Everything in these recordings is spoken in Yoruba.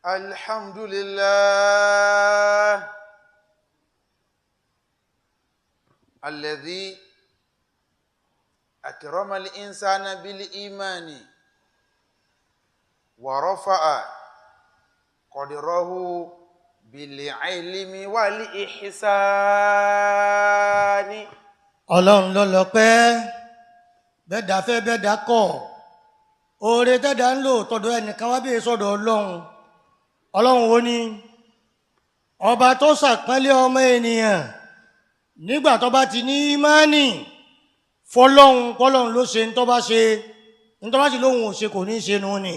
الحمد لله الذي أكرم الإنسان بالإيمان ورفع قدره بالعلم والإحسان. Ọlọ́run ló lọ́pẹ́ bẹ́ẹ̀dá fẹ́ bẹ́ẹ̀dá kọ̀ oore tẹ́dá ń lò tọ̀dọ̀ ẹnìkan wá bí sọ́dọ̀ Ọlọ́run wo ni ọba tó ṣàpọ́nlé ọmọ ènìyàn nígbà tó bá ti ní ìmánì fọlọ́run ló ṣe ń tó bá ṣe ń tó bá ṣe lóhun ò ṣe kò ní ṣe nù ni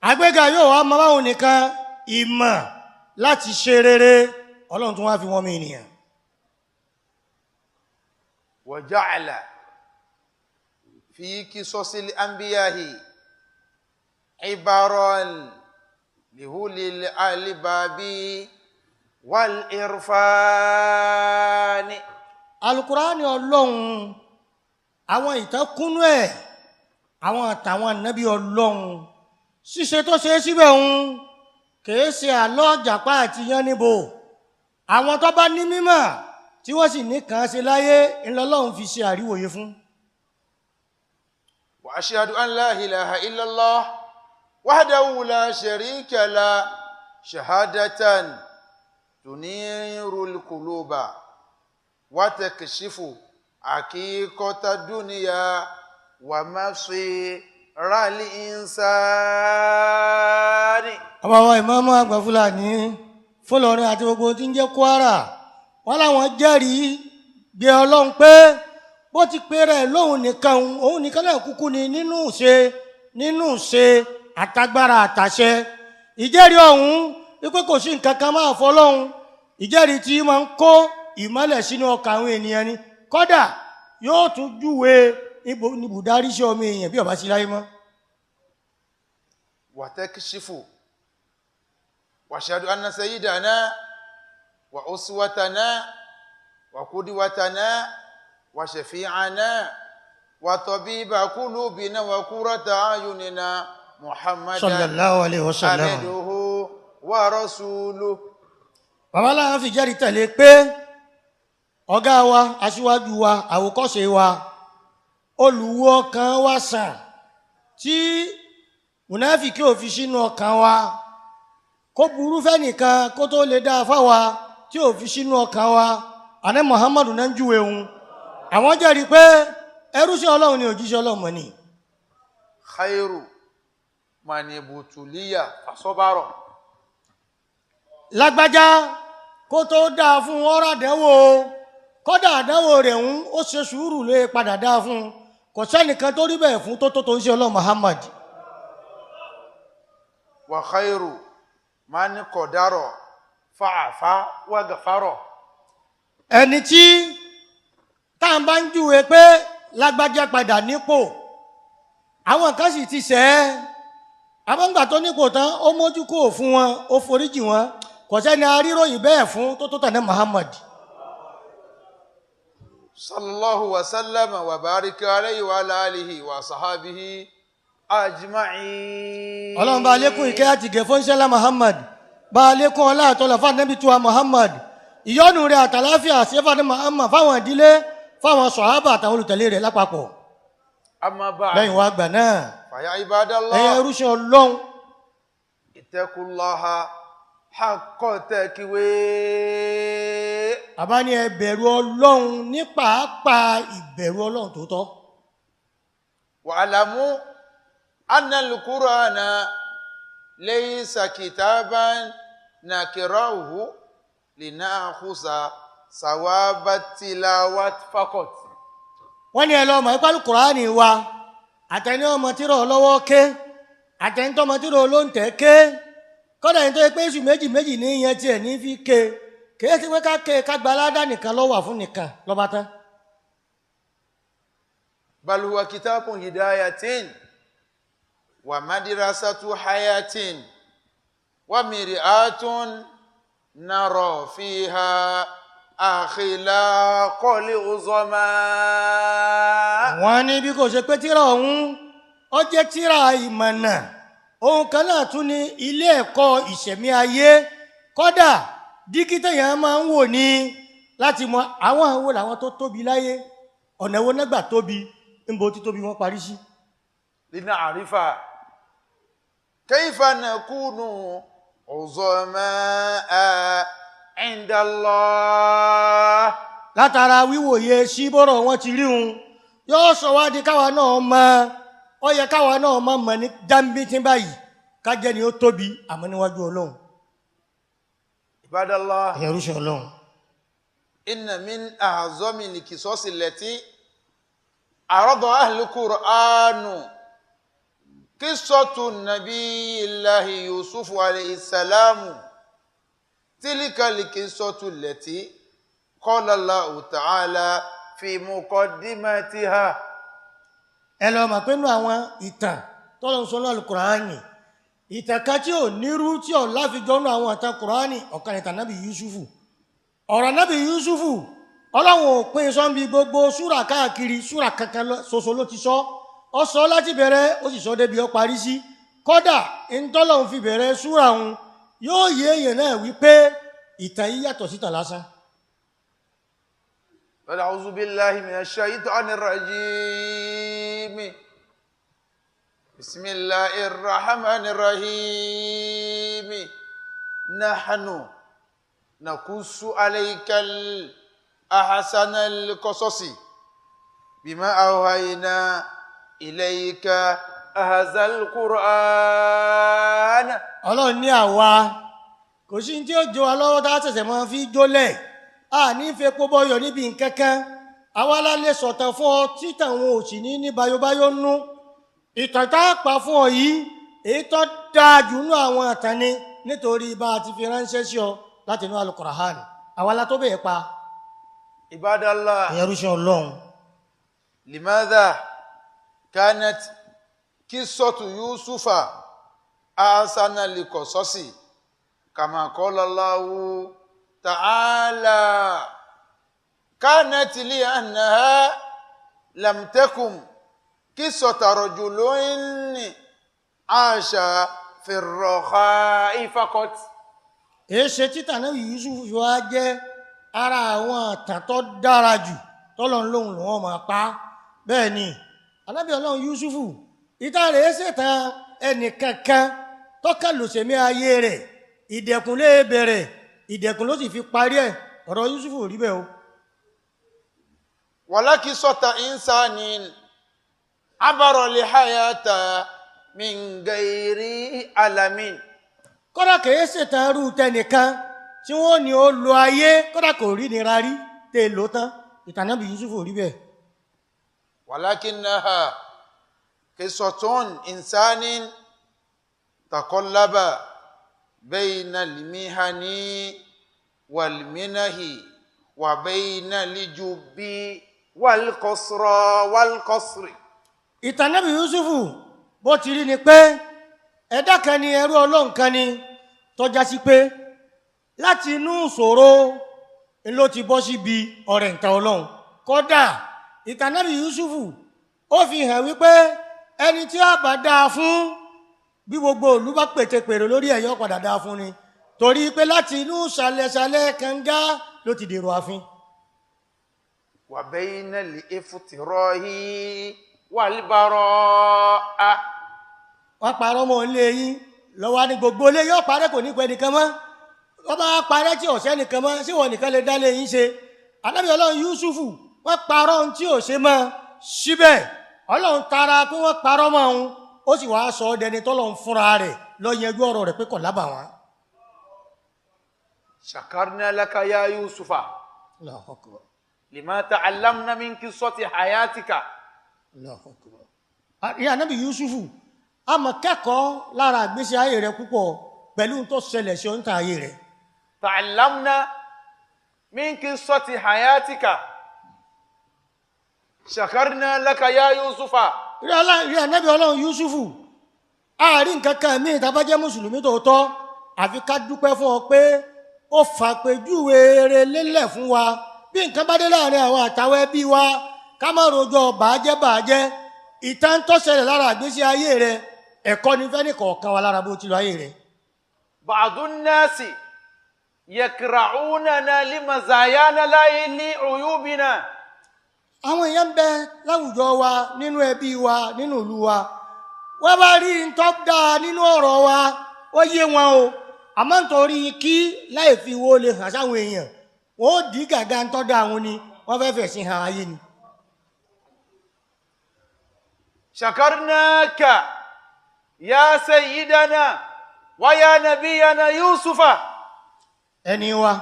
àgbéga yóò wá máa báwọn nìkan ìmọ̀ láti ṣe rere Ọlọ́run tún wá fi wọ́n mi ènìyàn. وجعل في قصص الأنبياء عبارا لأولي الألباب والإرفان. Alukurani Ọlọ́run àwọn ìtàn kúnú ẹ̀ àwọn àtàwọn ànábì Ọlọ́run ṣíṣe tó ṣe síbẹ̀ ń kìí ṣe àlọ́ jàpá àti yánníbo àwọn tó bá ní mímọ̀ tí wọ́n sì ní kàn ṣe láyé ńlọ́lọ́run fi ṣe àríwòye fún. وأشهد أن لا إله إلا الله وحده لا شريك له شهادة تنير القلوب وتكشف حقيقة الدنيا ومصير الإنسان. àwọn ìmáàmù àgbà Fúlàní fọlọ́rin àti gbogbo tí ń jẹ́ Kwara wọ́n láwọn jẹ́rìí gbé Ọlọ́run pé bó ti pé rẹ̀ lóhun nìkan òun nìkan náà kúkú ni nínú ṣe àtagbára àtàṣẹ ìjẹ́rìí ọ̀hún wípé kò sí nǹkan kan máa fọlọ́hun ìjẹ́rìí tí máa ń kó ìmọ́lẹ̀ sínú ọkàn àwọn ènìyàn ni kódà yóò tún júwe ibùdarí sí ọmọ èèyàn bí ó bá sí láyé mọ́. وتكشف وأشهد أن سيدنا وأسوتنا وقدوتنا وشفيعنا وطبيب قلوبنا وقرة أعيننا محمدا صلى الله عليه وسلم عبده ورسوله. bàbá láwọn fi jẹ́rìí tẹ̀lé pé ọ̀gá wa aṣíwájú wa àwòkọ́ṣe wa olùwò ọkàn wa sàn tí mùnáfíkí ò fi sínú ọkàn wa kó burú fẹ́nìkan kó tó lè dáa fáwa tí ò fi sínú ọkàn wa àná Muhammadu náà ń júwe òun àwọn jẹ́rìí pé ẹrú sí Ọlọ́run ni òjíṣẹ́ Ọlọ́run mọ̀ ni. khairu manibutuliya fasobaro. lágbájá kó tó dáa fún ọ̀rọ̀ àdánwò kódà àdánwò rẹ̀ ń ó ṣe sùúrù lè padà dáa fún kò sẹ́nìkan tó rí bẹ́ẹ̀ fún tó ń ṣe Ọlọ́run Muhammad. wa khairu man qadaro fa'afa wa ghafaro. ẹni tí tá à ń bá ń júwe pé lágbájá padà nípò àwọn kan sì ti ṣẹ̀ ẹ́ àbọ̀ǹgbà tó nípò tán ó mójú kó fún wọn ó foríjì wọn kò sẹ́ni aríròyìn bẹ́ẹ̀ fún tó tẹ̀lé Muhammad. sallallahu wa sallama wa barika alayhi wa ala alihi wa sahabihi ajma'in. Ọlọ́run bá lékún ìkẹ́ àti ìgẹ̀ fún ṣẹlá Muhammad bá lékún ọlá àtọ́lá fún ànábì tuwa Muhammad ìyọ́nú rẹ̀ àtàláfíà sífà ní Muhammad fáwọn ìdílé fáwọn sọ̀hábà àtàwọn olùtẹ̀lé rẹ̀ lápapọ̀. amma ba'd. lẹ́yìn wá gbà náà fàyà ibadallah. ẹ̀yẹ ẹrúṣin Ọlọ́run. ittaqullaha haqqa taqwa. àbá ní ẹ bẹ̀rù Ọlọ́run ní pàápàá ìbẹ̀rù Ọlọ́run tó tọ́. wa'lamu anna al-Qur'ana laysa kitaban nakra'uhu lina'khuza sawaba tilawat faqat. wọ́n ní ẹ lọ́mọ ìpàlù Kùránì wa àtẹni ọmọ tírà ọlọ́wọ́ ké àtẹni tọmọ tírà olóǹtẹ̀ ké kọ́dà ní tó yẹ pé èṣù méjì méjì ní ìyẹn tiẹ̀ ní fi ké kéé sí pé ká ké ká gba aládá nìkan lọ́wọ́ fún nìkan lọ́ba tán. bal huwa kitabun hidayatin wa madrasatu hayatin wa mir'atun nara fiha akhlaqal uzama. wọ́n ní bí kò ṣe pé tírà ọ̀hún ó jẹ́ tírà ìmọ̀nà ohun kan náà tún ní ilé ẹ̀kọ́ ìṣẹ̀mí ayé kódà dígítà yẹn máa ń wò ní láti mọ àwọn wo làwọn tó tóbi láyé ọ̀nà wo nágbà tóbi níbo tí tóbi wọn parí sí. لنعرف كيف نكون عظماء عند الله. látara wíwòye sí bọ́rọ̀ wọn ti rí un yóò sọ wá di káwa náà mọ ọ yẹ káwa náà mọ ní dáńbítí báyìí kájẹ́ ni ó tóbi àmọ́ níwájú ọlọ́run. عباد الله ẹ̀rú ṣe ọlọ́run. إن من أعظم القصص التي عرضها أهل القرآن قصة النبي الله يوسف عليه السلام. تلك القصة التي قال الله تعالى في مقدمتها. ẹ lọ mọ̀ pé nínú àwọn ìtàn tọ́lọ́run sọ nínú Al-Kùránì ìtàn kan tí ò nírú tí ò láfijọ́ nínú àwọn ìtàn Kùránì ọ̀kan ìtàn Anábí Yúsúfù. ọ̀rọ̀ Anábí Yúsúfù ọlọ́run ò pín sọ́nbi gbogbo súrà káàkiri súrà kankan ṣoṣo ló ti sọ ọ sọ láti bẹ̀rẹ̀ ó sì sọ débi ó parí sí kódà ntọ́lọ́run fi bẹ̀rẹ̀ súrà òun yóò yé èèyàn náà wípé ìtàn yìí yàtọ̀ síta lásán. أعوذ بالله من الشيطان الرجيم. بسم الله الرحمن الرحيم. نحن نقص عليك أحسن القصص بما أوحينا إليك هذا القرآن. ọlọ́run ní àwa kò sí tí ó jó wa lọ́wọ́ tá a ṣẹ̀ṣẹ̀ máa fi jólẹ̀ a ní fẹ́ kó bọ́yọ̀ níbi nǹkankan àwa la lè sọ̀tàn fún ọ títàn wọn ò sì ní bayobayo nú. ìtàn tá a pa fún ọ yìí èyí tó dáa jù nú àwọn ìtàn ni nítorí bá a ti fi ránṣẹ́ sí ọ láti inú Al-Qur'an àwa la tó bẹ̀ẹ́ pa. عباد الله ẹ̀rú ṣe ọlọ́run. لماذا كانت قصة يوسف أحسن القصص كما قال الله تعالى؟ كانت لأنها لم تكن قصة رجل عاش في الرخاء فقط. èéṣe títà náà Yusuf fi wá jẹ́ ara àwọn àtàn tó dára jù tọ́lọ́run lòun lòun máa pa bẹ́ẹ̀ ni Ànábì Ọlọ́run Yusufu ìtàn rẹ̀ ṣètàn ẹnìkankan tọ́ka lòsèmí ayé rẹ̀ ìdẹ̀kùn lè bẹ̀rẹ̀ ìdẹ̀kùn ló sì fi parí ẹ̀ ọ̀rọ̀ Yusufu rí bẹ́ẹ̀ o. ولا قصة إنسان عبر الحياة من غير ألم. kódà kìí ṣètàn irú tẹnìkan tí wọ́n ní ó lo ayé kódà kò rí nira rí tẹ́ ló tán ìtàn Ànábì Yusufu rí bẹ́ẹ̀. ولكنها قصة إنسان تقلب بين المهن والمنه وبين الجب والقصر. ìtàn Ànábì Yusufu bó ti rí ni pé ẹ̀dá kan ni ẹrú Ọlọ́run kan ni tọ́já sí pé láti inú ìṣòro ló ti bọ́ síbi ọ̀rẹ́ ìta Ọlọ́run. kódà ìtàn Ànábì Yusufu ó fi hàn wípé ẹni tí a bá dáa fún bí gbogbo ìlú bá pètèpèrè lórí ẹ̀yọ́ padà dáa fún ni torí pé láti inú ṣàlẹ̀ṣàlẹ̀ kànga ló ti dèrò ààfin. وبين الافتراء والبراء. wọ́n parọ́ mọ́ ilé yín lọ́wọ́ ní gbogbo ilé yóò parẹ́ kò ní pẹ́ nìkan mọ́ wọ́n bá parẹ́ tí ọ̀sẹ́ nìkan mọ́ sí wọn nìkan lè dá lé yín ṣe. Ànábì Ọlọ́run Yusufu wọ́n parọ́ ohun tí ò ṣe mọ́ síbẹ̀ Ọlọ́run tara pé wọ́n parọ́ mọ́ òun ó sì wáá sọ ọ́ dẹni tọ́lọ́run fúnra rẹ̀ lọ yanjú ọ̀rọ̀ rẹ̀ pé kò lábà wọn. شكرنا لك يا يوسف لما تعلمنا من قصة حياتك. ìyá Ànábì Yusufu a máa kẹ́kọ̀ọ́ lára ìgbésí ayé rẹ̀ púpọ̀ pẹ̀lú tó ṣẹlẹ̀ sí ọ̀ǹtà ayé rẹ̀. تعلمنا من قصة حياتك. شكرنا لك يا يوسف. ìyá Ànábì Ọlọ́run Yusufu àárín kankan míì tá a bá jẹ́ mùsùlùmí tòótọ́ àfi ká dúpẹ́ fún ọ pé ó fàpèjúwe rere lélẹ̀ fún wa bí nǹkan bá dé láàrin àwọn àtàwọn ẹbí wa ká má rojọ́ bàájẹ́ ìtàn tó ṣẹlẹ̀ lára ìgbésí ayé rẹ̀ ẹ̀kọ́ ní fẹ́ ní kọ̀ọ̀kan wa lára bó ti lọ ayé rẹ̀. ba'dun nasi yakra'unana limazayana la li uyubina. àwọn èèyàn bẹ láwùjọ wa nínú ẹbí wa nínú ìlú wa wọ́n bá rí ntọ́ dáa nínú ọ̀rọ̀ wa ó yé wọn o àmọ́ nítorí kí láì fi wo lè hàn sáwọn èèyàn wọ́n ó dí gàgà ntọ́ dáa wọn ni wọ́n fẹ́ fẹ̀sìn hàn ayé ni. shakarnaka ya sayyidana wa ya nabiyana yusufa. ẹni wa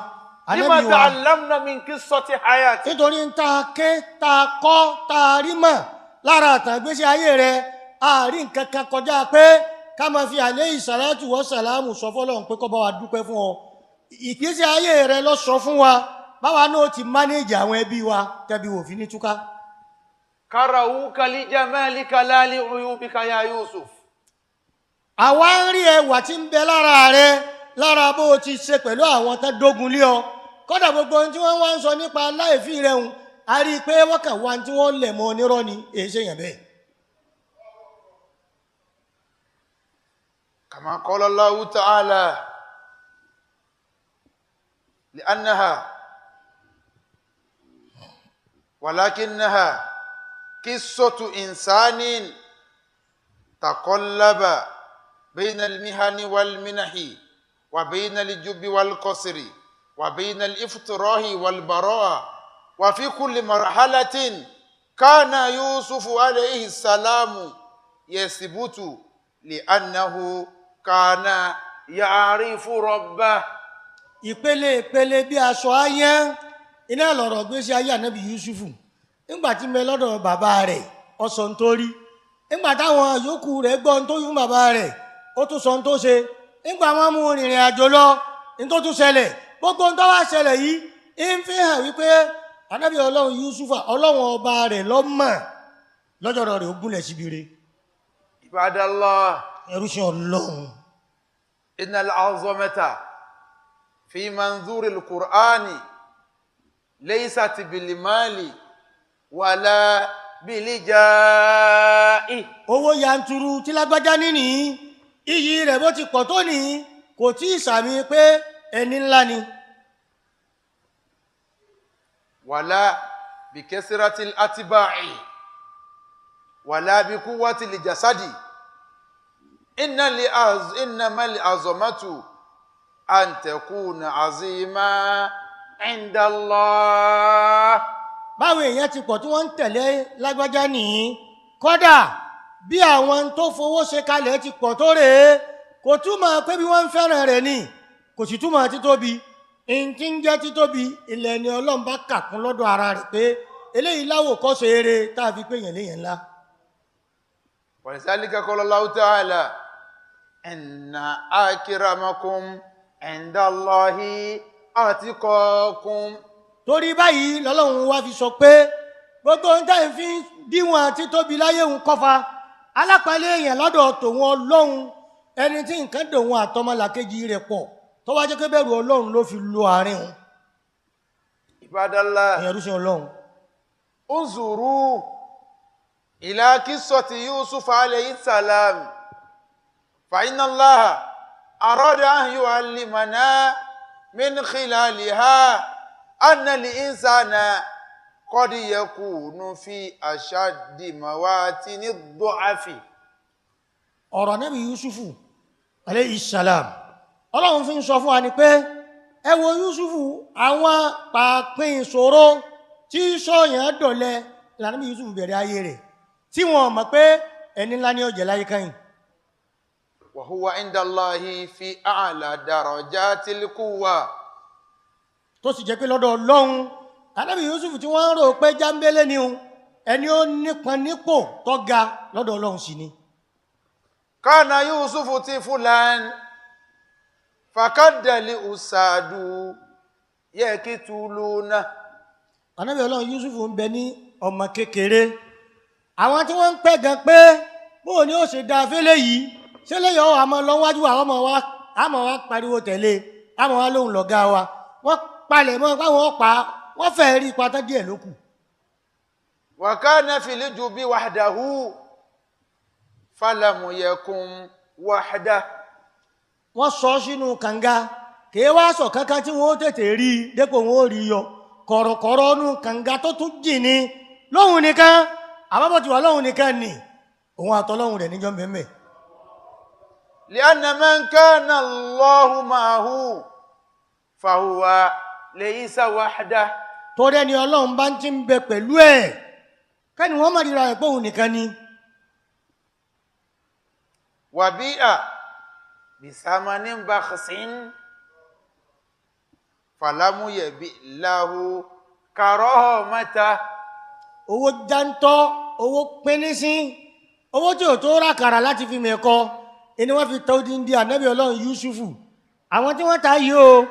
lima ta'allamna min qissati hayati. nítorí ta ké ta kọ́ ta rí mọ̀ lára àtàgbésí ayé rẹ̀ àárín kankan kọjá pé ká máa fi alayhi salatu wa salamu sọ fọ́lọ́run pé kó bá wa dúpẹ́ fún ọ. ìgbésí ayé rẹ̀ ló sọ fún wa báwa náà ti mánéjì àwọn ẹbí wa tẹbi òfin ní túká. karauka li jamalika la li uyubika ya Yusuf. àwa ń rí ẹwà tí ń bẹ lára rẹ̀ lára bó o ti ṣe pẹ̀lú àwọn tó dógun lé ọ kódà gbogbo ohun tí wọ́n wá ń sọ nípa láìfí rẹ̀ hùn a rí i pé wọ́n kàn wá tí wọ́n lẹ̀ mọ́ onírọ́ ni èyí ṣe yàn bẹ́ẹ̀. kama qala Allahu ta'ala li'annaha walakinnaha qissatu insanin taqallaba bayna al-mihani wal-minahi وبين الجب والقصر وبين الافتراء والبراء وفي كل مرحلة كان يوسف عليه السلام يثبت لأنه كان يعرف ربه. ìpele bí aṣọ ayán iná lọ̀rọ̀ gbésí ayé Ànábì Yúsúfù nígbà tí mẹ lọ́dọ̀ bàbá rẹ̀ ó sọ ń tó rí nígbà táwọn yòókù rẹ̀ gbọ́ ń tó yún bàbá rẹ̀ ó tún sọ ń tó ṣe nígbà wọn mú rìnrìn àjò lọ ní tó tún ṣẹlẹ̀ gbogbo ń tó wá ṣẹlẹ̀ yìí ń fi hàn wípé Ànábì Ọlọ́run Yúsúfà Ọlọ́run ọba rẹ̀ lọ́mọ̀ lọ́jọ́ rẹ̀ ó gúnlẹ̀ síbi rẹ̀. Ibadallah, ẹrú sí Ọlọ́run. innal azamata fi manzuril Qur'ani laysat bil mali wala bil ja'i. owó yanturu tí lágbájá níní iyì rẹ̀ bó ti pọ̀ tó ní kò tí ì sàmì pé ẹni ńlá ni. wàlá bí kẹsìrátìl àtibáì wàlá bí kúwátìl jasadi innamal azamatu an takuna azima inda Allah. báwo èèyàn ti pọ̀ tí wọ́n ń tẹ̀lé lágbájá nìyí kódà bí àwọn tó fowó ṣe kalẹ̀ ti pọ̀ tó rèé kò túmọ̀ pé bí wọ́n ń fẹ́ràn rẹ̀ ni kò sì túmọ̀ títóbi ìntí ń jẹ́ títóbi ilẹ̀ ni Ọlọ́run bá kà kún lọ́dọ̀ ara rẹ̀ pé eléyìí láwòkọ́ṣe eré tá a fi pé yẹn léyìn ńlá. walidhalika qala Allahu ta'ala inna akramakum indallahi atqakum. torí báyìí lọ́lọ́run wá fi sọ pé gbogbo ohun tá à ń fi díwọ̀n títóbi láyé òun kọfà alápàálẹ̀ èèyàn lọ́dọ̀ tòun Ọlọ́run ẹni tí nǹkan dòun àtọmọlàkejì rẹ̀ pọ̀ tó wá jẹ́ pé bẹ̀rù Ọlọ́run ló fi lo àárín òun. Ibadallah, ẹ̀yẹ̀rú sí Ọlọ́run. unzuru ila qissati Yusuf alayhi salam fa inna Allaha arada an yu'allimana min khilaliha anna al-insana qad yakunu fi ashaddi mawatini ad-du'afi. ọ̀rọ̀ Ànábì Yúsúfù alayhi salam Ọlọ́run fi ń sọ fún wa ni pé ẹ wo Yúsúfù àwọn pàápín ìṣòro tí sọ̀yàn dọ̀lẹ Ànábì Yúsúfù bẹ̀rẹ̀ ayé rẹ̀ tí wọ́n mọ̀ pé ẹni ńlá ní ọ̀jẹ̀ láyé kẹ́yìn. wa huwa inda Allahi fi a'la darajatil quwwa. tó sì jẹ́ pé lọ́dọ̀ Ọlọ́run Ànábì Yúsúfù tí wọ́n ń rò pé jámbélé ni òun ẹni ó nípọn nípò tó ga lọ́dọ̀ Ọlọ́run sì ni. kana Yusufu tifulan fakadali usadu yakituluna. Ànábì Ọlọ́run Yúsúfù ń bẹ ní ọmọ kékeré àwọn tí wọ́n ń pẹ́ gan pé bóò ni ó ṣe da fẹ́lẹ́ yìí ṣé lẹ́yìn ọ̀hún àmọ́ lọ́wájú àwọn ọmọ wa pariwo tẹ̀lé àmọ́ wa lóhùn lọ́gá wa wọ́n palẹ̀ mọ́ báwọn ọ̀pá wọ́n fẹ́ rí pátá díẹ̀ lókù. wa kana fil jubi wahdahu falamu yakun wahda. wọ́n sọ sínú kànga kìí wá sọ kankan tí wọ́n tètè rí dépò wọn ò rí yọ kọ̀rọ̀kọ̀rọ̀ nù kànga tó tún jìn ní lóhun nìkan àbábọ̀ tí wà lóhun nìkan ni òun àtọ́lọ́hun rẹ̀ níjọ́ mẹ́mẹ́. li'anna man kana Allahu ma'ahu fahuwa laysa wahda. torí ẹni ọlọ́run bá ń ti ń bẹ pẹ̀lú ẹ̀ kẹ́ni wọ́n má ríra ẹ̀ pé òun nìkan ni. wabi'a bisamanin bakhsin falamu yabi lahu karamata. owó jántọ́ owó pínísín owó tí ò tó rákàrà láti fi mẹ́kọ ẹni wọ́n fi tọ́ díndín ànábì ọlọ́run Yúsúfù àwọn tí wọ́n ta yìí o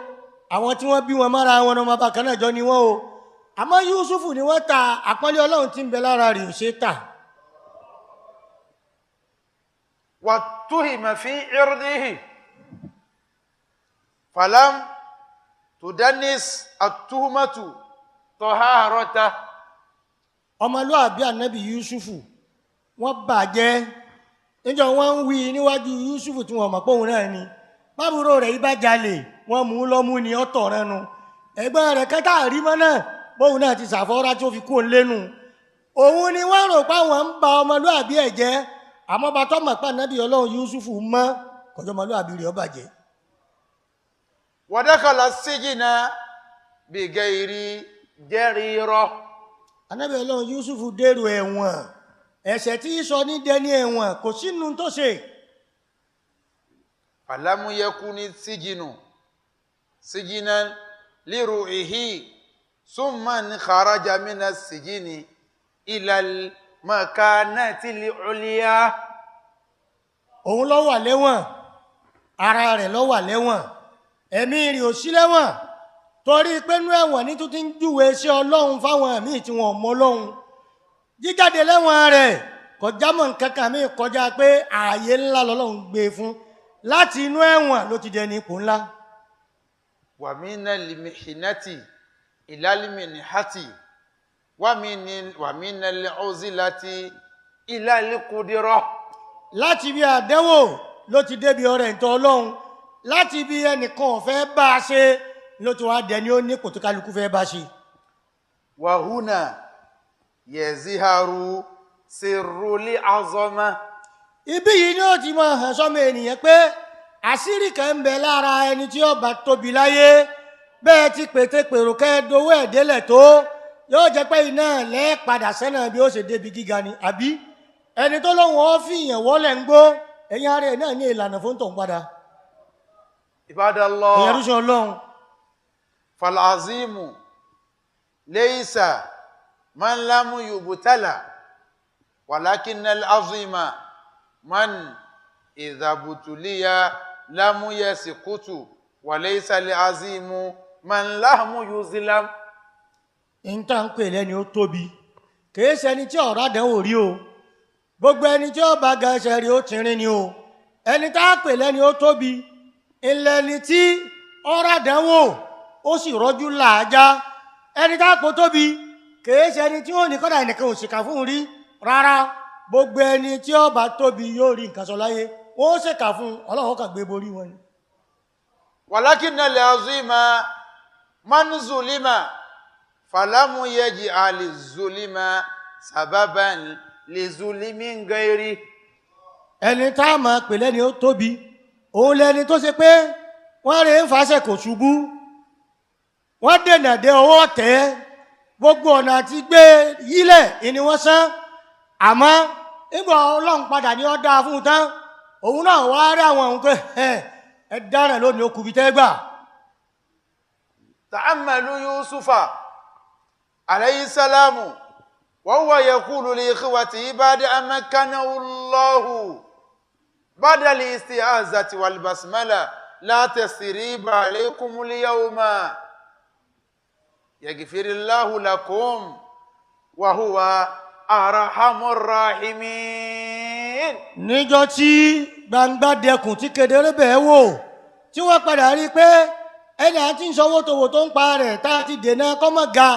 àwọn tí wọ́n bí wọn mára wọn ọmọ bàkan náà jọ ni wọ́n o àmọ́ Yúsúfù ni wọ́n ta àpọ́nlé ọlọ́run tí ń bẹ lára rẹ̀ ò ṣe tà. watuhima fi irdihi falam tudanis atuhumatu taharata. ọmọlúwàbí ànábì Yúsúfù wọ́n bàjẹ́ níjọ́ wọ́n ń wí níwájú Yúsúfù tí wọ́n mọ̀ pé òun náà ni bábúrò rẹ̀ yìí bá jalè wọ́n mú lọ́mú ni ọ̀tọ̀ rẹnu ẹ̀gbọ́n rẹ̀ kẹta àrímọ́ náà bóun náà ti ṣàfọ́ra tí ó fi kú òun lẹ́nu òun ni wọ́n rò pé àwọn ń ba ọmọlúwàbí ẹ̀ jẹ́ àmọ́ bá tọ́ mọ̀ pé ànábì ọlọ́run Yúsúfù mọ́ kọjọ́ ọmọlúwàbí rẹ̀ ó bàjẹ́. wadakala sijina bigairi jarira. ànábì ọlọ́run Yúsúfù dèrò ẹ̀wọ̀n ẹ̀ṣẹ̀ tí sọ ní dẹni ẹ̀wọ̀n kò sínú tó ṣe. falamu yakuni sijinan liru'ihi summa kharaja mina sijini ilal makanati li'uliya. òun ló wà lẹ́wọ̀n ara rẹ̀ ló wà lẹ́wọ̀n ẹ̀mí rẹ̀ ò sí lẹ́wọ̀n torí pé nú ẹ̀wọ̀n ní tuntun júwe sí ọlọ́run fáwọn míì tí wọ́n mọ ọlọ́run jíjáde lẹ́wọ̀n rẹ̀ kọjá mọ́ nǹkan kan mí kọjá pé ààyè ńlá lọ́lọ́run gbé fún láti inú ẹ̀wọ̀n ló ti dẹni ipò ńlá. wa mina limihinati ilalimihati wa mina li'uzilati ilalikudira. láti bí àdánwò ló ti débi ọrẹ ìtọ́ ọlọ́run láti bí ẹnìkan ọ̀fẹ́ bá a ṣe ló ti wá dẹni ó ní kò tó kálukú fẹ́ bá ṣe. wa huna yẹziharu siruli azọma. ibi yìí ni ó ti máa hàn sọ́mọ ènìyàn pé àṣírí kan ń bẹ lára ẹni tí ó bá tóbi láyé bẹ́ẹ̀ ti pété pèrò kẹ́ẹ̀dówó ẹ̀dẹ́lẹ̀ tó yóò jẹ́ pé iná lẹ́ padà sẹ́nà bí ó ṣe débi gíga ni àbí ẹni tó lóun ó fi ìyàn wọlé ń gbó ẹ̀yìn ara ẹ̀ náà ní ìlànà fún tòun padà. Ibadallah. ìyẹn rúṣọ ọlọ́run. falazimu leisa man lamu yubutala walakinnal azima man idhabutuliya lamu yasikutu waleisa li azimu man lamu yuzilam. ìta ń pè lẹ́ni ó tóbi kìí ṣẹni tí ọ̀rọ̀ àdánwò rí o gbogbo ẹni tí ó bá ga ẹsẹ̀ rí ó tìrín ni o ẹni tá a pè lẹ́ni ó tóbi ìlẹ́ni tí ọ̀rọ̀ àdánwò ó sì rọ́jú làájá ẹni tá a pò tóbi kìí ṣẹni tí ó ní kọ́dà ẹnìkan ò ṣèkà fún un rí rárá gbogbo ẹni tí ó bá tóbi yóò rí nǹkan sọ láyé wọ́n ó ṣèkà fún ọlọ́run kà gbé borí wọn ni. walakinnal azima man zulima falamu yaj'al zulima sababan li zulimin gairi. ẹni tá a máa pè lẹ́ni ó tóbi òun lẹni tó ṣe pé wọ́n rè ń fàṣẹ kò ṣubú wọ́n dènà dé ọwọ́ tẹ̀ gbogbo ọ̀nà àti gbé yílẹ̀ ìní wọ́n sán àmọ́ nígbà ọlọ́run padà ní ọ́ dáa fún un tán òun náà wá rí àwọn ohun pé ẹ dáràn lónìí ó kùbí tẹ́ gbà. ta'ammalu Yusufa alayhi salamu wa huwa yaqulu li ikhwatihi ba'da an makkanahu Allahu ba'da al-isti'azati wal basmala la tasriba alaykum al-yawma yaghfirullahu lakum wa huwa arhamur rahimin. níjọ́ tí gbangba dẹkùn tí kedere bẹ́ẹ̀ wò tí wọ́n padà rí i pé ẹni àti ń sanwó tòwò tó ń pa rẹ̀ tá a ti dènà kọ́mọ́ ga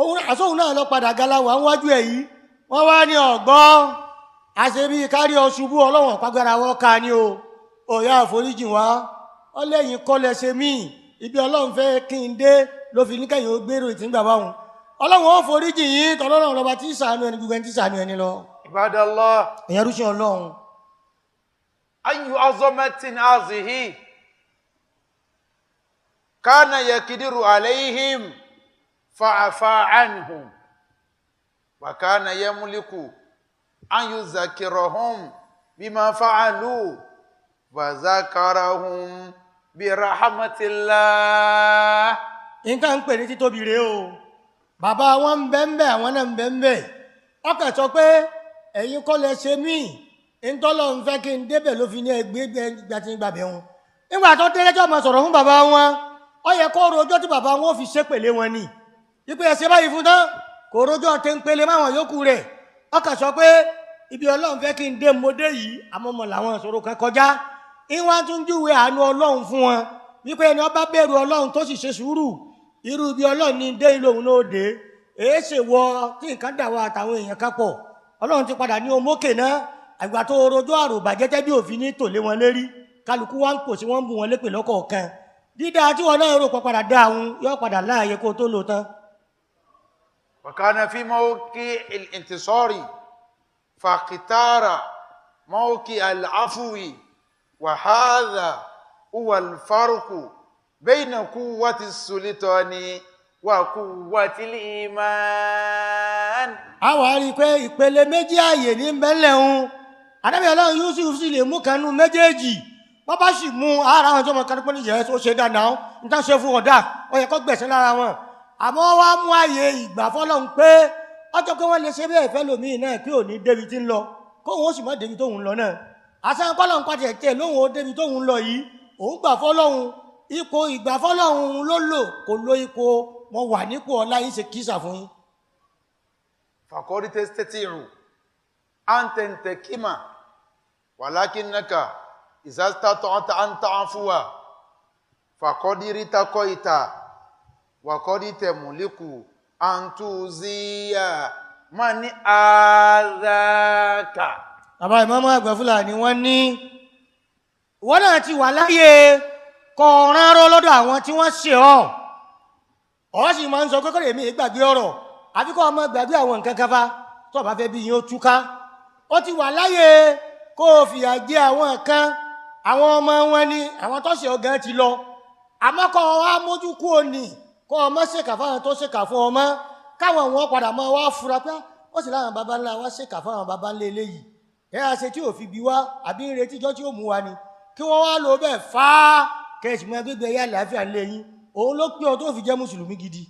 òun àsóhun náà lọ padà ga láwà wájú ẹ̀ yìí wọ́n wá ní ọ̀gbọ́n àṣebí kárí ọṣubú ọlọ́wọ̀n pàgbára wọ́n ká ní o òyà àforíjì wá ọlẹ́yìn kọ́lẹ̀ ṣe mí ibi ọlọ́run fẹ́ kí n dé ló fi ní kẹ́yìn ó gbèrò ìtìǹgbà báwọn ọlọ́run ó foríjì yín tọ́lọ́run lọ́ba tí ṣàánú ẹni gbogbo ẹni tí ṣàánú ẹni lọ. Ibadallah. èèyàn rúṣin ọlọ́run. ayyu azamatin hazihi kana yakidiru alayhim fa'afa anhum wa kana yamliku an yuzakirahum bima fa'alu wa zakarahum bi rahmatillah. nǹkan ń pè ní títóbi rèé o bàbá wọn ń bẹ ń bẹ àwọn náà ń bẹ ń bẹ ọkàn sọ pé ẹ̀yin kọ́ lẹ ṣe mí ntọ́lọ́ ń fẹ́ kí n débẹ̀ ló fi ní ẹgbẹ́ gbàtí gbàbẹ̀ wọn nígbà tó tẹ́lẹ́jọ́ máa sọ̀rọ̀ fún bàbá wọn ó yẹ kó rojọ́ tí bàbá wọn ò fi ṣépèlé wọn ni wípé ẹsẹ̀ báyìí fún tán kò rojọ́ tẹ́ ń pele máwọn yòókù rẹ̀ ọkàn sọ pé ibi ọlọ́run fẹ́ kí n dé mọ́dé yìí àmọ́ mọ́ làwọn ìṣòro kan kọjá ìwọ́n tún júwe àánú ọlọ́run fún wọn wípé ẹni ó bá bẹ̀rù ọlọ́run tó sì ṣe sùúrù irú ibi ọlọ́run ní dé ìlú òun náà dé èé ṣe wọ tí nǹkan dà wá àtàwọn èèyàn kan pọ̀ ọlọ́run ti padà ní omókè náà àgbà tó rojọ́ àròbàjẹ́ tẹ́ bí òfin ní tòlé wọn lérí kálukú wá ń pò sí wọ́n ń bù wọn lépè lọ́kọ̀ọ̀kan dídá tí wọn náà rò pọ̀ padà dá àwọn yóò padà láàyè kó tó lò tán. wa kana fi mawqi al-intisari faqitara mawqi al-afwi wa hadha huwa al-farqu bayna quwwati as-sultani wa quwwati al-iman. a wá rí i pé ìpele méjì ààyè ní mẹ́lẹ̀ ń Anábí Ọlọ́run Yúsuf sì lè mú kanú méjèèjì wọ́n bá sì mú ara àwọn ọjọ́ kan pé níyẹn ó ṣe dáadáa ń tán ṣe fún ọ̀dà ó yẹ kó gbẹ̀sẹ̀ lára wọn àmọ́ wá mú ààyè ìgbà fọlọ́run pé ọjọ́ pé wọ́n lè ṣe bẹ́ẹ̀ fẹ́ lòmíì náà kí òní débi tí ń lọ kóhun ó sì má débi tóhun lọ náà àṣà kọ́lọ́run pàtẹ tẹ̀ lóhun ó débi tóhun lọ yìí òun gbà fọlọ́run ipò ìgbà fọlọ́run ló lò kò lo ipò wọn wà nípò ọlá yìí ṣe kísà fún yín. faqad tastati'u an tantakima walakinnaka idha istata'ta an ta'fuwa faqad irtaqaita wa qad tamliku an tuziya man adhaka. bàbá ìmáàmù àgbà Fúlàní wọ́n ní wọ́n náà ti wà láyé kọ̀ọ̀rán rọ́ lọ́dọ̀ àwọn tí wọ́n ṣe ọ́ sì máa ń sọ kókòrò èmi ìgbàgbé ọ̀rọ̀ àfi kọ́ ọmọ gbàgbé àwọn nǹkan kan fa tó bá fẹ́ bí yín ó túká ó ti wà láyé kó o fìyà jẹ àwọn kan àwọn ọmọ wọn ni àwọn tó ṣe ọgán ti lọ àmọ́ kọ́ ọ wá mójú kú òní kọ́ ọmọ ṣèkà fáwọn tó ṣèkà fún ọmọ káwọn wọn padà mọ́ wá fura pé wọ́n sì láwọn baba ńlá wá ṣèkà fáwọn baba ńlá eléyìí ẹ á ṣe tí ò fi bí wá àbí ń retí ijọ́ tí ó mú wa ni kí wọ́n wá lò bẹ́ẹ̀ fá kẹ́sì mọ́ gbégbé ẹyà àlàáfíà ńlẹ́yìn òun ló pín ọ tó fi jẹ́ mùsùlùmí gidi.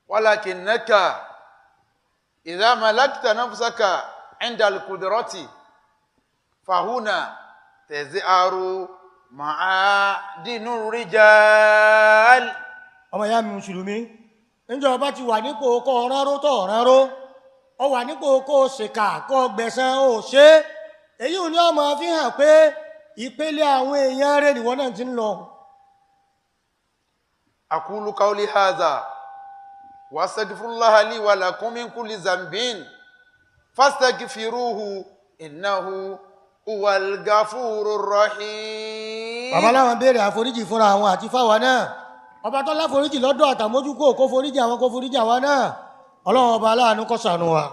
walakinnaka idha malakta nafsaka inda al-qudrati fahuna taz'aru ma'adinu rijal. ọmọ ìyá mi mùsùlùmí níjọ́ bá ti wà nípò kó ọ̀ránró tó ọ̀ránró ọ wà nípò kó ṣèkà kó gbẹ̀san ò ṣe èyí ò ní ọmọ fi hàn pé ìpele àwọn èèyàn rẹ̀ nìwọ́n náà ti ń lọ. aqulu qawli hadha wa astaghfirullaha li wa lakum min kulli dhanbin fastaghfiruhu innahu huwal ghafurur rahim. bàbá láwọn béèrè àforíjì fúnra àwọn àti fáwa náà ọba tó láforíjì lọ́dọ̀ àtàmójúkò kó foríjì àwọn kó foríjì àwa náà ọlọ́run ọba aláàánú kó ṣàánú wa.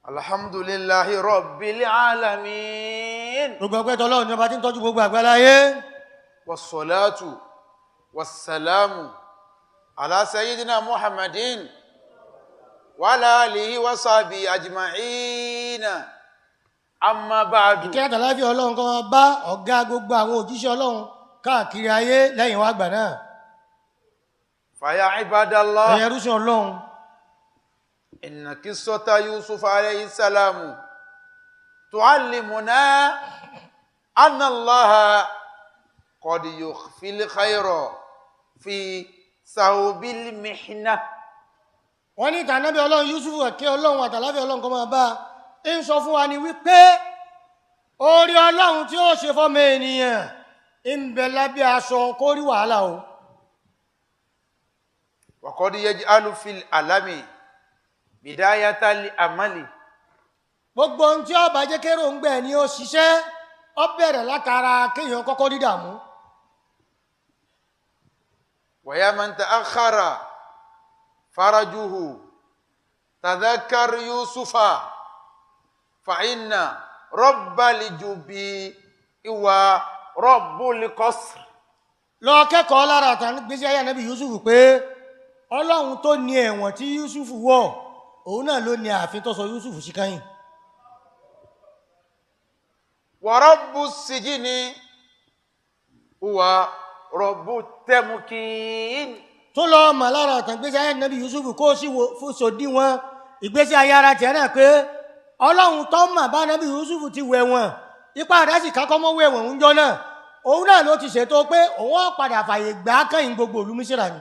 alhamdulillahi rabbil alamin. gbogbo ọpẹ́ tọ́lọ́run ní ọba tí ń tọ́jú gbogbo àgbáláyé. wassalatu wassalamu ala sayyidina muhammadin wa ala alihi wa sahbihi ajma'ina amma ba'du. ìkẹ́ àtàláfíà ọlọ́run kan bá ọ̀gá gbogbo àwọn òjíṣẹ́ ọlọ́run káàkiri ayé lẹ́yìn wá gbà náà. faya ibadallah. ẹ̀yẹ rúṣin ọlọ́run. inna qissata Yusuf alayhi salamu tu'allimuna anna Allaha qad yukhfil khayra fi sawbil mihna. wọ́n ní ìtàn Ànábì Ọlọ́run Yúsúfù kí Ọlọ́run àtàláfíà Ọlọ́run kó máa bá ń sọ fún wa ní wípé orí Ọlọ́run tí ó ṣe fọ́mọ ènìyàn ń bẹ lábẹ́ aṣọ kó rí wàhálà o. wa qad yaj'alu fil alami bidayatal amali. gbogbo ohun tí ó bá jẹ́ kérò ń gbẹ̀ ni ó ṣiṣẹ́ ó bẹ̀rẹ̀ látara kéèyàn kọ́kọ́ dídàmú. wa ya man ta'akhkhara farajuhu tadhakkar Yusufa fa inna rabbal jubi wa rabbul qasr. lọ kẹ́kọ̀ọ́ lára àtàn gbésí ayé Ànábì Yúsúfù pé Ọlọ́run tó ní ẹ̀wọ̀n tí Yúsúfù wọ̀ òun náà ló ní ààfin tó sọ Yúsúfù sí káyìn. wa rabbus sijini wa rabbut tamkin. tó lọ mọ̀ lára àtàn gbésí ayé Ànábì Yúsúfù kó sì sòdí wọn ìgbésí ayé ara tiẹ̀ náà pé Ọlọ́run tó mọ̀ bá Ànábì Yúsúfù ti wẹ̀ wọ̀n ipa rẹ̀ sì kákọ́ mọ́ wẹ̀ wọ̀n ń jọ náà òun náà ló ti ṣètò pé òun ó padà fàyè gbà kẹ́yìn gbogbo ìlú Mísírà ni.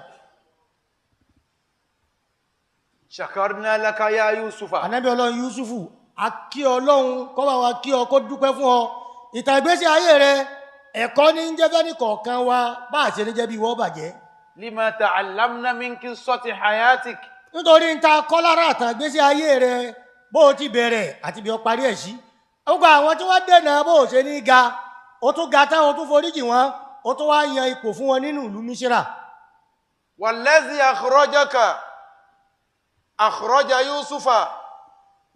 shakarna laka ya Yusufa. Ànábì Ọlọ́run Yúsúfù a kí Ọlọ́run kó bá wa kí ọ kó dúpẹ́ fún ọ ìtàn ìgbésí ayé rẹ ẹ̀kọ́ ní ń jẹ́ fẹ́ni kọ̀ọ̀kan wa bá a ṣe ní jẹ́ bí wọ́n bàjẹ́. lima ta'allamna min qissati hayatik. nítorí ń ta kọ́ lára àtàn ìgbésí ayé rẹ bó o ti bẹ̀rẹ̀ àti bí o parí ẹ̀ sí. gbogbo àwọn tí wọ́n dènà bó o ṣe ní ga o tún ga tán o tún foríjì wọn o tún wá yan ipò fún wọn nínú ìlú Mísírà. wallazi akhraja Yusufa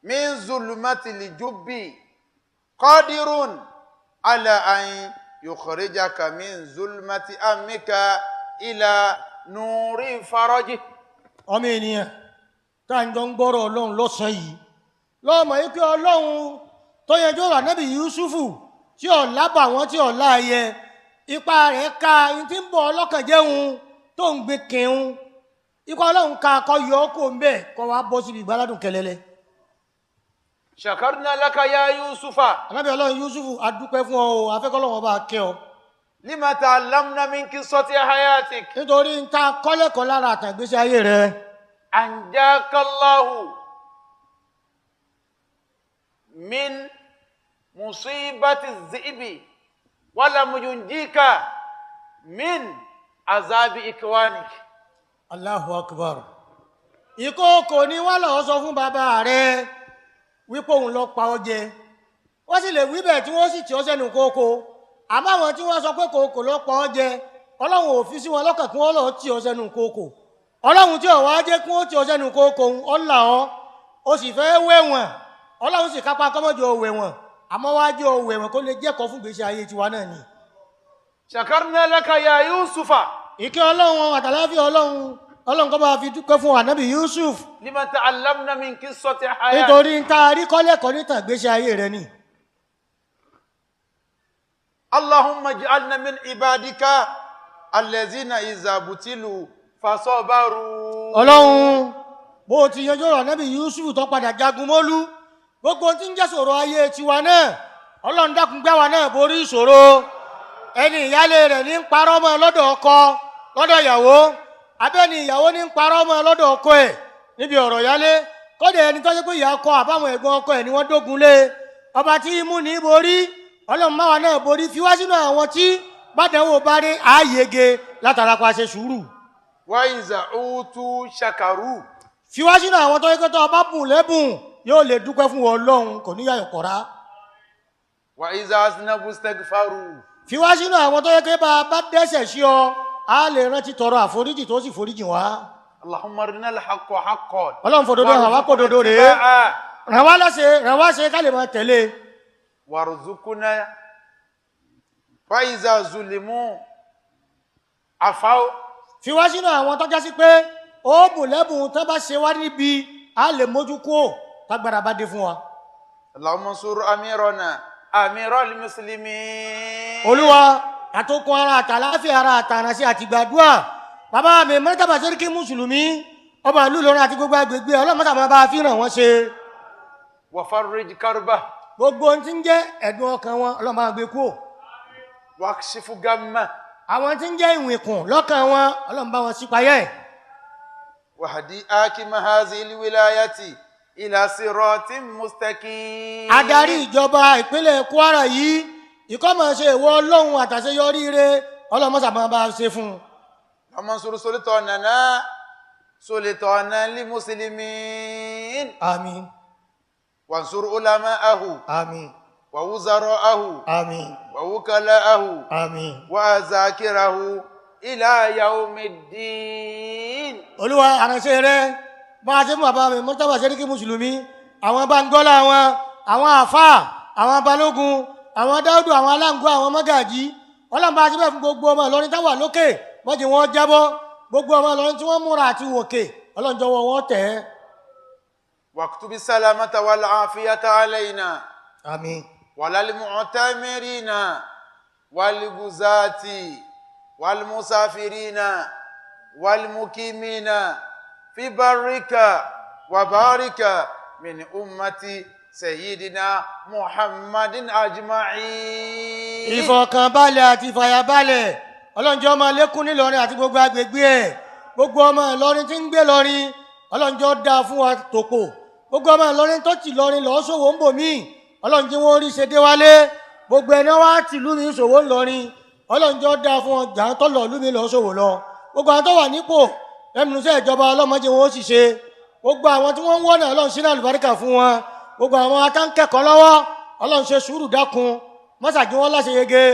min zulmatil jubbi qadirun ala an yukhrijaka min zulmati amika ila nuri faraji. ọmọ ènìyàn tá ń jọ ń gbọ́rọ̀ Ọlọ́run lọ́sàn yìí lọ́mọ yìí pé Ọlọ́run tó yẹjọ́ ọ̀rọ̀ Ànábì Yúsúfù tí ò lábà wọn tí ò láàyè ipa rẹ̀ ka ní tí ń bọ̀ ọlọ́kàn jẹun tó ń gbé kẹun ipa Ọlọ́run ka kọ́ yọ ọ́ kó ń bẹ̀ kọ́ wa bọ́ síbi ìgbàládùn kẹlẹ́lẹ́. shakarna laka ya Yusufa. Ànábì Ọlọ́run Yúsúfù adúpẹ́ fún ọ o afẹ́kọ́lọ́wọ́n bá kẹ́ ọ. lima ta'allamna min qissati hayatik. nítorí ń ta kọ́lẹ́kọ̀ọ́ lára àtàgbésí ayé rẹ. anjakallahu min musibati zibi walam yunjika min azabi ikwanik. Allahu akbar. ìkookò ni wọ́n lọ sọ fún bàbá rẹ wípé òun lọ pa ọ jẹ wọ́n sì lè wí bẹ́ẹ̀ tí wọ́n sì tì ọ́ sẹ́nu kókó àmọ́ àwọn tí wọ́n sọ pé kòkò lọ pa ọ jẹ Ọlọ́run ò fi sí wọn lọ́kàn kí wọ́n lọ tì ọ́ sẹ́nu kókó Ọlọ́run tí ò wá jẹ́ kí wọ́n tì ọ́ sẹ́nu kókó ọ̀là ọ́ o sì fẹ́ wẹ̀wọ̀n Ọlọ́run sì kápá kọ́mọ́jọ wẹ̀wọ̀n àmọ́ wá jẹ́ wẹ̀wọ̀n kó lè jẹ́kọ̀ọ́ fún gbèsè ayé tiwa náà ni. shakarna laka ya Yusufa. ìkẹ́ Ọlọ́run àtàláfíà Ọlọ́run kó bá fi dúpẹ́ fún Ànábì Yúsúf. lima ta'allamna min qissati hayatik. nítorí ń ta rí kọ́lẹ́kọ̀ọ́ níta gbèsè ayé rẹ ni. Allahumma ij'alna min ibadika allazina iza butilu fasabaru. Ọlọ́run bó ti yanjú ọ̀rọ̀ Ànábì Yúsúf tó padà jagun mọ́lú gbogbo tí ń jẹ́ ṣòro ayé tiwa náà Ọlọ́run dákun gbé wa náà borí ìṣòro. ẹni ìyálé rẹ̀ ní ń parọ́ mọ́ lọ́dọ̀ ọkọ lọ́dọ̀ ìyàwó abẹ́ni ìyàwó ní ń parọ́ mọ́ lọ́dọ̀ ọkọ ẹ̀ níbi ọ̀rọ̀ ìyálé kódà ẹni tó ṣe pé ìyá ọkọ àbáwọn ẹ̀gbọ́n ọkọ ẹ̀ ni wọ́n dógun lé ọba tí mú ní borí Ọlọ́run máwa náà borí fi wá sínú àwọn tí bádànwó bá dé ààyège látara pa ṣe sùúrù. wa iza utu shakaru. fi wá sínú àwọn tó yẹ kó tó ọba bùn lẹ́bùn yóò lè dúpẹ́ fún Ọlọ́run kò ní yàyọ̀ kọ̀rá. wa iza asnabu stagfaru. fi wá sínú àwọn tó yẹ kó bá dẹ́ṣẹ̀ sí ọ a lè rántí tọrọ àforíjì tó sì foríjì wá. Allahumma arina al-haqqa haqqan. Ọlọ́run fòdodo hàn wá kó dodo rèé ràn wá ṣe ká lè máa tẹ̀lé. warzuqna fa iza zulimu afaw. fi wá sínú àwọn tó já sí pé ó bùn lẹ́bùn tó bá ṣe wá níbi a lè mójú kó tágbára bá dé fún wa. Allahumma sur amiral muslimin. Olúwa àtòkùn ara àtàláfíà ara àtàràṣe àtìgbàdúà bàbá mi mẹ́tàbà sẹ́ríkì mùsùlùmí ọba ìlú Ìlọrin àti gbogbo agbègbè ọlọ́mọta máa bá fi ràn wọ́n ṣe. wa farrij karba. gbogbo ohun tí ń jẹ́ ẹ̀dùn ọkàn wọn ọlọ́mọ àgbẹ̀ kú. wakshifu gamma. àwọn tí ń jẹ́ ìwìnkùn lọ́kàn wọn ọlọ́run bá wọn sípayẹ́. wahdi akima hazil wilayati ila siratin mustaqim. adarí ìjọba ìpínlẹ̀ Kwara yìí ìkọ́mọ̀ ṣe ìwọ ọlọ́run àtàṣeyọrí ire ọlọ́mọ́sà máa bá ṣe fún un. ومنصور سلطاننا سلطانا للمسلمين àmín. وانصر علماءه àmín. ووزراءه àmín. ووكلاءه àmín. وذاكره إلى يوم الدين. olúwa àránṣẹ́ rẹ bá a ṣe fún bàbá mi mọ́tàbà ṣẹ́ríkì mùsùlùmí àwọn báńgọ́lá wọn àwọn àfáà àwọn balógun àwọn dáúdù àwọn aláǹgó àwọn mọ́gàjí ọlọ́run bá a ṣe bẹ́ẹ̀ fún gbogbo ọmọ Ìlọrin táwà lókè wọ́n jẹ́ wọ́n jábọ́ gbogbo ọmọ Ìlọrin tí wọ́n múra àti wòkè ọlọ́run jọ̀wọ́ wọn tẹ̀ ẹ́. واكتب السلامة والعافية علينا àmín. وعلى المعتمرين والغزاة والمسافرين والمقيمين في برك وبارك من أمة سيدنا محمد أجمعين. ìfọ̀kànbalẹ̀ àti ìfàyàbalẹ̀ ọlọ́njọ́ máa lékún nílọrin àti gbogbo agbègbè ẹ̀ gbogbo ọmọ Ìlọrin tí ń gbé lọrin ọlọ́njọ́ dáa fún wa tòpò gbogbo ọmọ Ìlọrin tó ti lọrin lọ́ọ́ ṣòwò ń bò míì ọlọ́njẹ́ wọn rí ṣe dé wálé gbogbo ẹni wá tìlú mi ṣòwò ńlọrin ọlọ́njọ́ dáa fún ọjà tó lọ lú mi lọ́ọ́ ṣòwò lọ gbogbo àwọn tó wà nípò lẹ́nu iṣẹ́ ìjọba ọlọ́mọdé wọn ó sì ṣe gbogbo àwọn tí wọ́n ń wọ́nà ọlọ́run sínú àlùbáríkà fún wọn gbogbo àwọn akáǹkẹ́kọ̀ọ́ lọ́wọ́ ọlọ́run ṣe sùúrù dákun mọ́sàgí wọn láṣeyege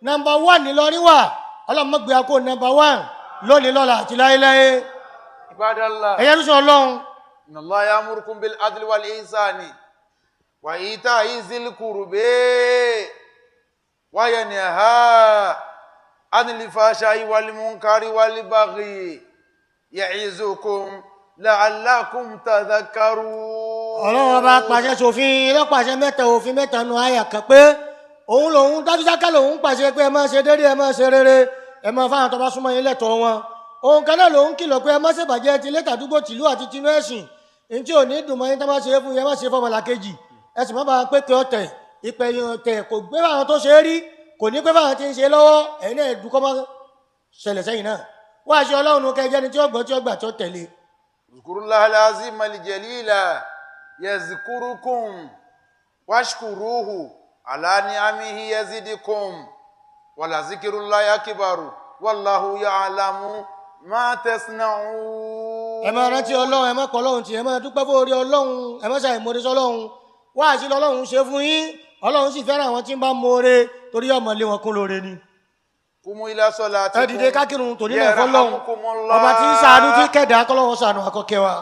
nọ́mbà 1 nílọrin wà ọlọ́run mọ́gbé akó nọ́mbà 1 lónìí lọ́la àti láéláé. Ibadallah. ẹ̀yẹ́ ló sọ ọlọ́run. inna Allah ya'murukum bil adli wal ihsani wa ita'i zil qurbi wa yanha 'anil fahsha'i wal munkari wal baghi ya'izukum la'allakum tadhakkarun. ọlọ́run ọba pàṣẹ sòfin lọ́pàṣẹ mẹ́ta òfin mẹ́ta nu àyà kan pé òun lòun dájúdáká lòun pàṣẹ pé ẹ máa ṣe déédéé ẹ máa ṣe rere ẹ máa fáwọn tó bá súnmọ́ yín lẹ́tọ̀ọ́ wọn òun kan náà lòun kìlọ̀ pé ẹ má ṣèbàjẹ́ ti létà àdúgbò tìlú àti tinú ẹ̀sìn ní tí ò ní dùn mọ́ yín tó bá ṣe é fún yín ẹ má ṣe fọmọlà kejì ẹ sì má bàa pé pé ọ̀tẹ̀ ìpẹ̀yìn ọ̀tẹ̀ kò gbé fáwọn tó ṣe é rí kò ní pé fáwọn tí ń ṣe lọ́wọ́ ẹ̀yin náà dúkọ́ mọ́ ṣẹlẹ̀ sẹ́yìn náà wá ṣe ọlọ́run kẹjẹ ni tí ó gbọ́ tí ó gbà tí ó tẹ̀lé. Uzkurullaha al-azima al-jalila yazkurukum washkuruhu ala ni'amihi yazidukum wala zikrullahi akbaru wallahu ya'lamu ma tasna'un. ẹ máa rántí ọlọ́run ẹ má kọ̀ ọlọ́run tí ẹ máa dúpẹ́ fún orí ọlọ́run ẹ má ṣàìmoore sọ́lọ́run wá àṣìlọ ọlọ́run ṣe fún yín ọlọ́run sì fẹ́ràn àwọn tí ń bá moore torí ọmọ ilé wọn kún lóore ni. Kumu ila salatikum. ẹ dìde kákìrún tòní náà fọlọ́run ọba tí ń ṣàánú tí kẹ̀dá kọ́lọ́run ṣàánú àkọ́kẹ́ wa.